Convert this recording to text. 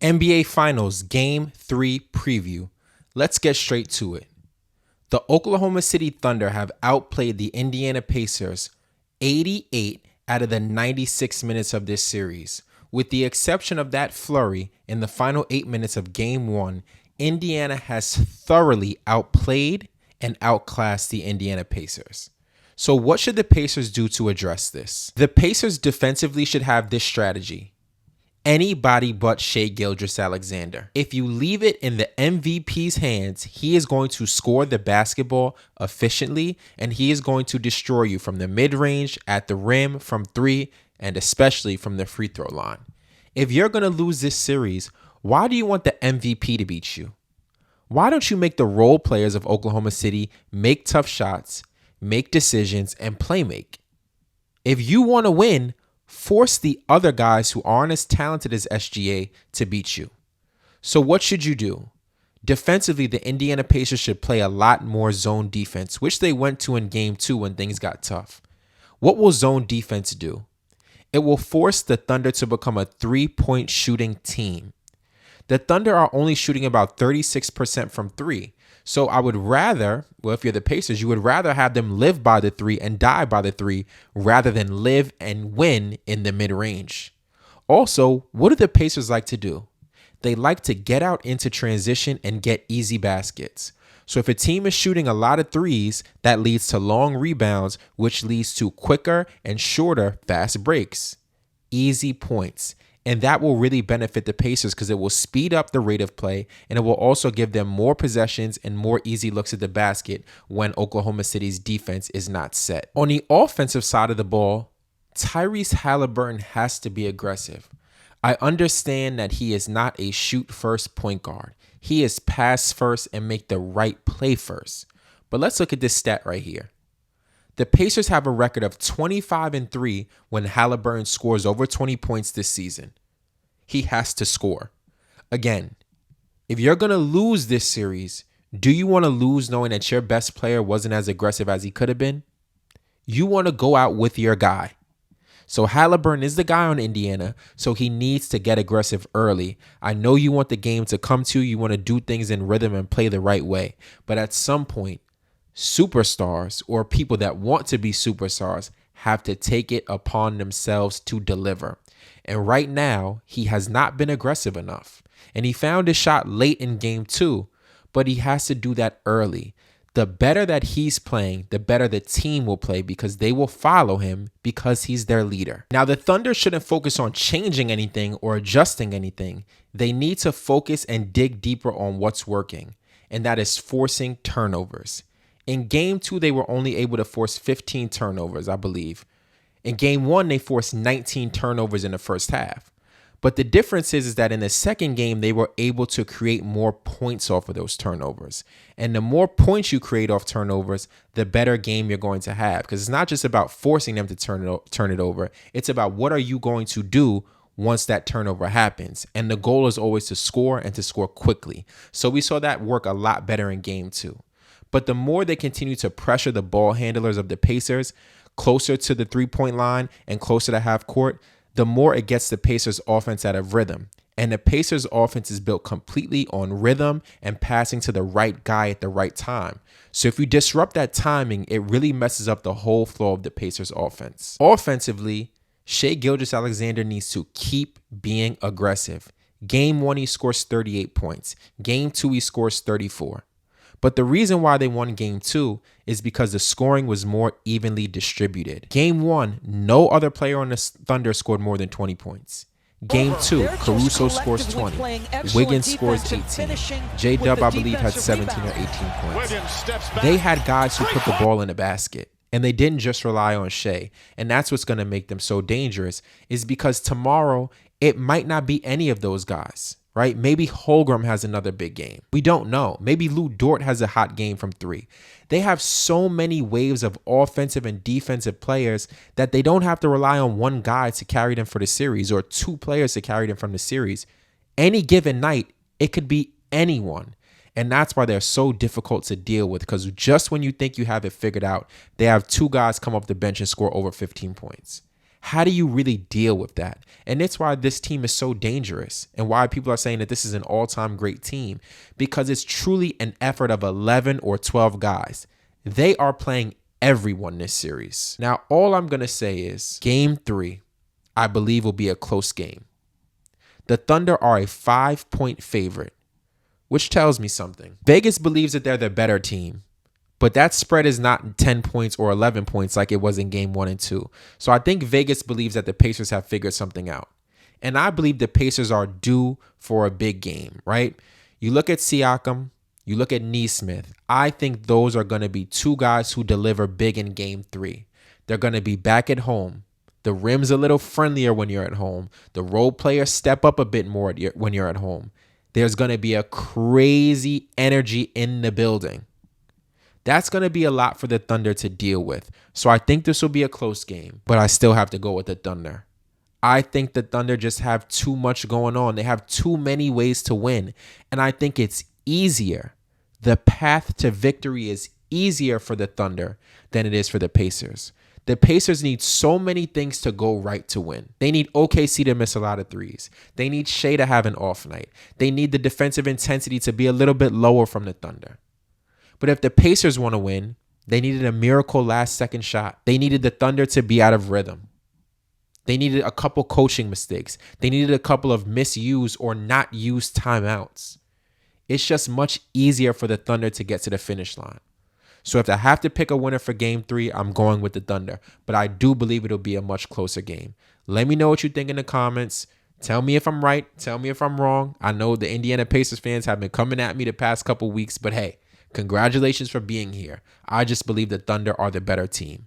NBA Finals Game 3 preview. Let's get straight to it. The Oklahoma City Thunder have outplayed the Indiana Pacers 88 out of the 96 minutes of this series. With the exception of that flurry in the final 8 minutes of Game 1, Indiana has thoroughly outplayed and outclassed the Indiana Pacers. So what should the Pacers do to address this? The Pacers defensively should have this strategy. Anybody but Shai Gilgeous-Alexander. If you leave it in the MVP's hands, he is going to score the basketball efficiently, and he is going to destroy you from the mid-range, at the rim, from three, and especially from the free throw line. If you're going to lose this series, why do you want the MVP to beat you? Why don't you make the role players of Oklahoma City make tough shots, make decisions, and play make? If you want to win, force the other guys who aren't as talented as SGA to beat you. So what should you do? Defensively, the Indiana Pacers should play a lot more zone defense, which they went to in Game 2 when things got tough. What will zone defense do? It will force the Thunder to become a three-point shooting team. The Thunder are only shooting about 36% from three. So I would rather, if you're the Pacers, you would rather have them live by the three and die by the three rather than live and win in the mid-range. Also, what do the Pacers like to do? They like to get out into transition and get easy baskets. So if a team is shooting a lot of threes, that leads to long rebounds, which leads to quicker and shorter fast breaks. Easy points. And that will really benefit the Pacers because it will speed up the rate of play, and it will also give them more possessions and more easy looks at the basket when Oklahoma City's defense is not set. On the offensive side of the ball, Tyrese Haliburton has to be aggressive. I understand that he is not a shoot-first point guard. He is pass first and make the right play first. But let's look at this stat right here. The Pacers have a record of 25-3 when Haliburton scores over 20 points this season. He has to score. Again, if you're going to lose this series, do you want to lose knowing that your best player wasn't as aggressive as he could have been? You want to go out with your guy. So Haliburton is the guy on Indiana, so he needs to get aggressive early. I know you want the game to come to you. You want to do things in rhythm and play the right way. But at some point, superstars or people that want to be superstars have to take it upon themselves to deliver. And right now, he has not been aggressive enough. And he found his shot late in Game 2, but he has to do that early. The better that he's playing, the better the team will play because they will follow him because he's their leader. Now, the Thunder shouldn't focus on changing anything or adjusting anything. They need to focus and dig deeper on what's working, and that is forcing turnovers. In Game 2, they were only able to force 15 turnovers, I believe. In Game 1, they forced 19 turnovers in the first half. But the difference is that in the second game, they were able to create more points off of those turnovers. And the more points you create off turnovers, the better game you're going to have. Because it's not just about forcing them to turn it over. It's about what are you going to do once that turnover happens. And the goal is always to score and to score quickly. So we saw that work a lot better in Game 2. But the more they continue to pressure the ball handlers of the Pacers closer to the three-point line and closer to half court, the more it gets the Pacers offense out of rhythm. And the Pacers offense is built completely on rhythm and passing to the right guy at the right time. So if you disrupt that timing, it really messes up the whole flow of the Pacers offense. Offensively, Shai Gilgeous-Alexander needs to keep being aggressive. Game 1, he scores 38 points. Game 2, he scores 34. But the reason why they won Game 2 is because the scoring was more evenly distributed. Game 1, no other player on the Thunder scored more than 20 points. Game 2, Caruso scores 20. Wiggins scores 18. J-Dub, I believe, had 17 or 18 points. They had guys who put the ball in the basket. And they didn't just rely on Shai. And that's what's going to make them so dangerous, is because tomorrow it might not be any of those guys. Right? Maybe Holmgren has another big game. We don't know. Maybe Lou Dort has a hot game from three. They have so many waves of offensive and defensive players that they don't have to rely on one guy to carry them for the series or two players to carry them from the series. Any given night, it could be anyone. And that's why they're so difficult to deal with, because just when you think you have it figured out, they have two guys come off the bench and score over 15 points. How do you really deal with that? And it's why this team is so dangerous and why people are saying that this is an all-time great team, because it's truly an effort of 11 or 12 guys. They are playing everyone this series. Now, all I'm going to say is game 3, I believe, will be a close game. The Thunder are a 5-point favorite, which tells me something. Vegas believes that they're the better team, but that spread is not 10 points or 11 points like it was in game 1 and 2. So I think Vegas believes that the Pacers have figured something out. And I believe the Pacers are due for a big game, right? You look at Siakam, you look at Nesmith. I think those are going to be two guys who deliver big in game 3. They're going to be back at home. The rim's a little friendlier when you're at home. The role players step up a bit more when you're at home. There's going to be a crazy energy in the building. That's going to be a lot for the Thunder to deal with. So I think this will be a close game, but I still have to go with the Thunder. I think the Thunder just have too much going on. They have too many ways to win, and I think it's easier. The path to victory is easier for the Thunder than it is for the Pacers. The Pacers need so many things to go right to win. They need OKC to miss a lot of threes. They need Shea to have an off night. They need the defensive intensity to be a little bit lower from the Thunder. But if the Pacers want to win, they needed a miracle last second shot. They needed the Thunder to be out of rhythm. They needed a couple coaching mistakes. They needed a couple of misused or not used timeouts. It's just much easier for the Thunder to get to the finish line. So if I have to pick a winner for game 3, I'm going with the Thunder. But I do believe it'll be a much closer game. Let me know what you think in the comments. Tell me if I'm right. Tell me if I'm wrong. I know the Indiana Pacers fans have been coming at me the past couple weeks, but hey, congratulations for being here. I just believe the Thunder are the better team.